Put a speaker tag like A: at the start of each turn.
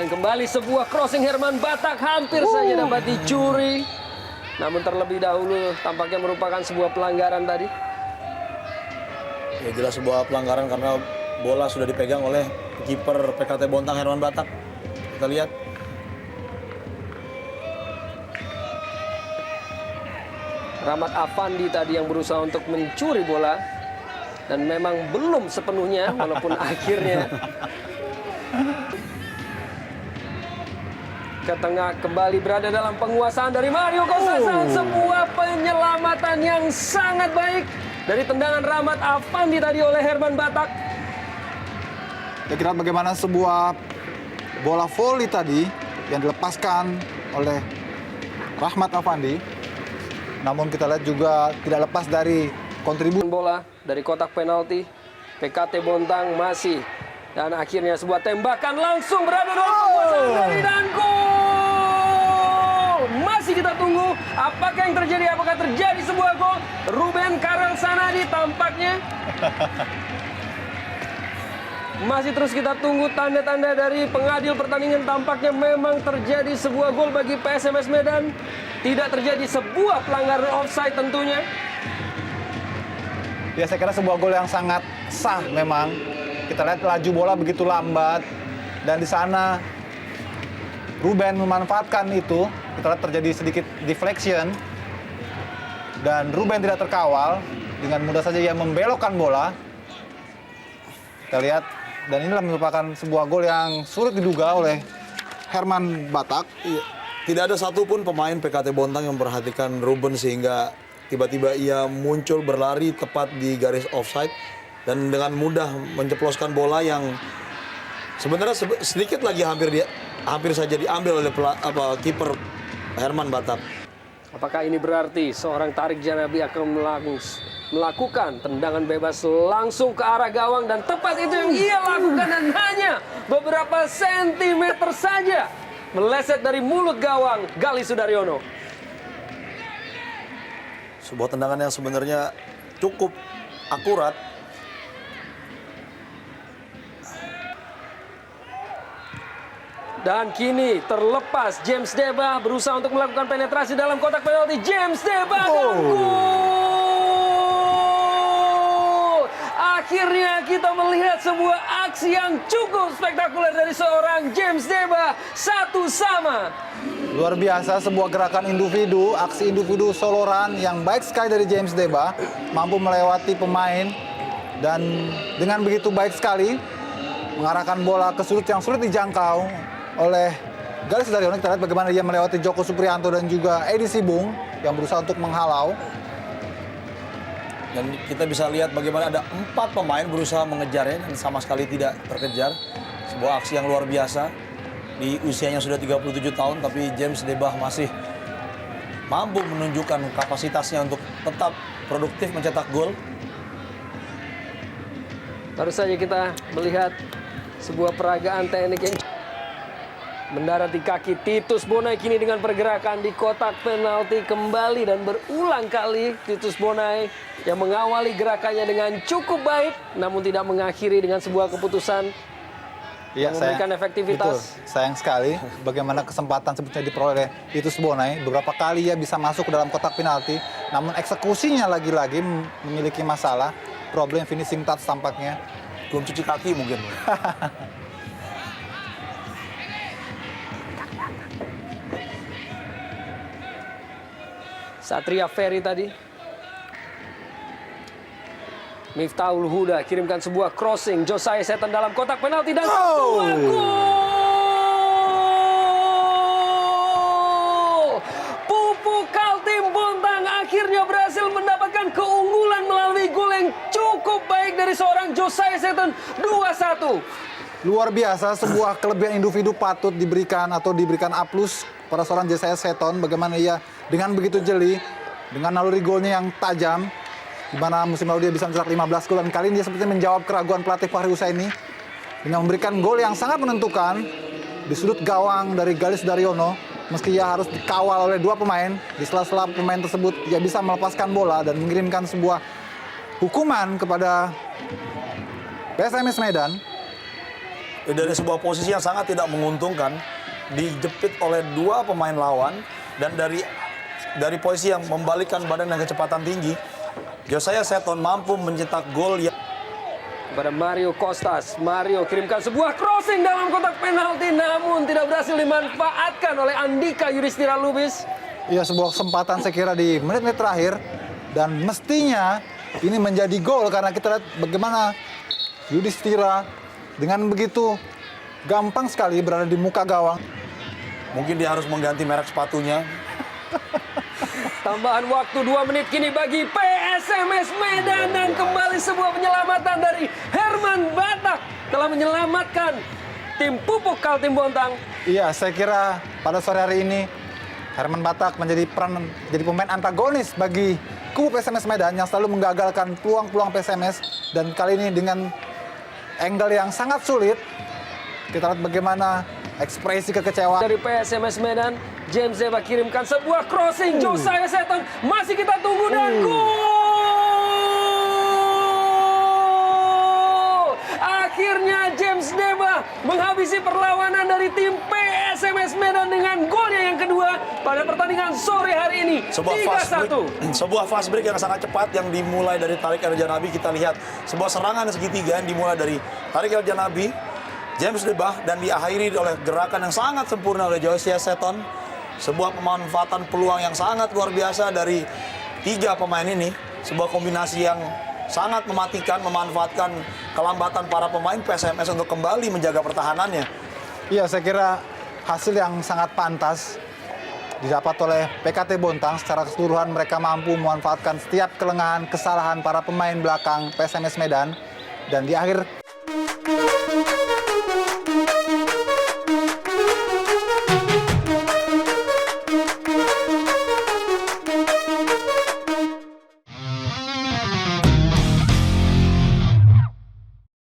A: Dan kembali sebuah crossing Herman Batak hampir saja dapat dicuri. Namun terlebih dahulu tampaknya merupakan sebuah pelanggaran tadi.
B: Ya jelas sebuah pelanggaran karena bola sudah dipegang oleh kiper PKT Bontang Herman Batak. Kita lihat.
A: Rahmat Afandi tadi yang berusaha untuk mencuri bola. Dan memang belum sepenuhnya walaupun akhirnya ke tengah kembali berada dalam penguasaan dari Mario Kosasan. Sebuah penyelamatan yang sangat baik dari tendangan Rahmat Afandi tadi oleh Herman Batak.
C: Ya, kita lihat bagaimana sebuah bola volley tadi yang dilepaskan oleh Rahmat Afandi. Namun kita lihat juga tidak lepas dari kontribusi
A: Bola dari kotak penalti. PKT Bontang masih. Dan akhirnya sebuah tembakan langsung berada dalam penguasaan dari dan gol. Masih kita tunggu apakah yang terjadi, apakah terjadi sebuah gol. Ruben Karel Sanadi tampaknya. Masih terus kita tunggu tanda-tanda dari pengadil pertandingan. Tampaknya memang terjadi sebuah gol bagi PSMS Medan. Tidak terjadi sebuah pelanggaran offside tentunya.
C: Ya, saya kira sebuah gol yang sangat sah memang. Kita lihat laju bola begitu lambat dan di sana Ruben memanfaatkan itu. Kita lihat terjadi sedikit deflection dan Ruben tidak terkawal, dengan mudah saja ia membelokkan bola. Kita lihat, dan inilah merupakan sebuah gol yang sulit diduga oleh Herman Batak.
B: Iya. Tidak ada satupun pemain PKT Bontang yang memperhatikan Ruben sehingga tiba-tiba ia muncul berlari tepat di garis offside dan dengan mudah menceploskan bola yang sebenarnya sedikit lagi hampir saja diambil oleh kiper Herman Batak.
A: Apakah ini berarti seorang Tarik Janabi akan melakukan tendangan bebas langsung ke arah gawang, dan tepat itu yang ia lakukan dan hanya beberapa sentimeter saja meleset dari mulut gawang Gali Sudaryono.
B: Sebuah tendangan yang sebenarnya cukup akurat.
A: Dan kini terlepas James Deba berusaha untuk melakukan penetrasi dalam kotak penalti. James Deba dan gol! Akhirnya kita melihat sebuah aksi yang cukup spektakuler dari seorang James Deba. 1-1.
C: Luar biasa, sebuah gerakan individu, aksi individu soloran yang baik sekali dari James Deba, mampu melewati pemain dan dengan begitu baik sekali mengarahkan bola ke sudut yang sulit dijangkau oleh Gali Sudaryono. Kita lihat bagaimana dia melewati Joko Supriyanto dan juga Edi Sibung yang berusaha untuk menghalau.
B: Dan kita bisa lihat bagaimana ada 4 pemain berusaha mengejarnya dan sama sekali tidak terkejar. Sebuah aksi yang luar biasa. Di usianya sudah 37 tahun, tapi James Debah masih mampu menunjukkan kapasitasnya untuk tetap produktif mencetak gol.
A: Baru saja kita melihat sebuah peragaan teknik yang mendarat di kaki Titus Bonai. Kini dengan pergerakan di kotak penalti kembali dan berulang kali Titus Bonai yang mengawali gerakannya dengan cukup baik, namun tidak mengakhiri dengan sebuah keputusan
C: Ya,
A: memberikan efektivitas.
C: Betul. Sayang sekali bagaimana kesempatan sebetulnya diperoleh oleh Titus Bonai. Beberapa kali ia bisa masuk ke dalam kotak penalti, namun eksekusinya lagi-lagi memiliki masalah. Problem finishing touch tampaknya.
B: Belum cuci kaki mungkin.
A: Satria Ferry tadi. Miftahul Huda kirimkan sebuah crossing. Josiah Seton dalam kotak penalti dan gol! Pupuk Kaltim Bontang akhirnya berhasil mendapatkan keunggulan melalui gol yang cukup baik dari seorang Josiah Seton. 2-1.
C: Luar biasa, sebuah kelebihan individu patut diberikan atau diberikan A+ pada seorang Josiah Seton. Bagaimana ia dengan begitu jeli, dengan naluri golnya yang tajam, di mana musim lalu dia bisa mencetak 15 gol, dan kali ini dia sepertinya menjawab keraguan pelatih Fahri Husaini dengan memberikan gol yang sangat menentukan di sudut gawang dari Gali Sudaryono. Meski ia harus dikawal oleh 2 pemain, di sela-sela pemain tersebut ia bisa melepaskan bola dan mengirimkan sebuah hukuman kepada PSMS Medan.
B: dari sebuah posisi yang sangat tidak menguntungkan, dijepit oleh dua pemain lawan, dan dari posisi yang membalikkan badan dan kecepatan tinggi, Josiah Seton mampu mencetak gol yang
A: Kepada Mario Costas. Mario kirimkan sebuah crossing dalam kotak penalti, namun tidak berhasil dimanfaatkan oleh Andika Yudhistira Lubis.
C: Iya, sebuah kesempatan saya kira di menit-menit terakhir. Dan mestinya ini menjadi gol karena kita lihat bagaimana Yudhistira dengan begitu gampang sekali berada di muka gawang.
B: mungkin dia harus mengganti merek sepatunya.
A: Tambahan waktu 2 menit kini bagi PSMS Medan, dan kembali sebuah penyelamatan dari Herman Batak telah menyelamatkan tim Pupuk Kaltim Bontang.
C: Iya, saya kira pada sore hari ini Herman Batak menjadi pemain antagonis bagi kubu PSMS Medan yang selalu menggagalkan peluang-peluang PSMS, dan kali ini dengan angle yang sangat sulit kita lihat bagaimana ekspresi kekecewaan
A: Dari PSMS Medan, James Zeba kirimkan sebuah crossing, Josiah Seton masih kita tunggu, dan gol! Akhirnya James Deba menghabisi perlawanan dari tim PSMS Medan dengan golnya yang kedua pada pertandingan sore hari ini. 3-1.
B: Sebuah fast break yang sangat cepat yang dimulai dari Tariq El Janabi. Kita lihat sebuah serangan segitiga yang dimulai dari Tariq El Janabi, James Debah, dan diakhiri oleh gerakan yang sangat sempurna oleh Josiah Seton. Sebuah pemanfaatan peluang yang sangat luar biasa dari tiga pemain ini. Sebuah kombinasi yang sangat mematikan, memanfaatkan kelambatan para pemain PSMS untuk kembali menjaga pertahanannya.
C: Iya, saya kira hasil yang sangat pantas didapat oleh PKT Bontang. Secara keseluruhan mereka mampu memanfaatkan setiap kelengahan, kesalahan para pemain belakang PSMS Medan. Dan di akhir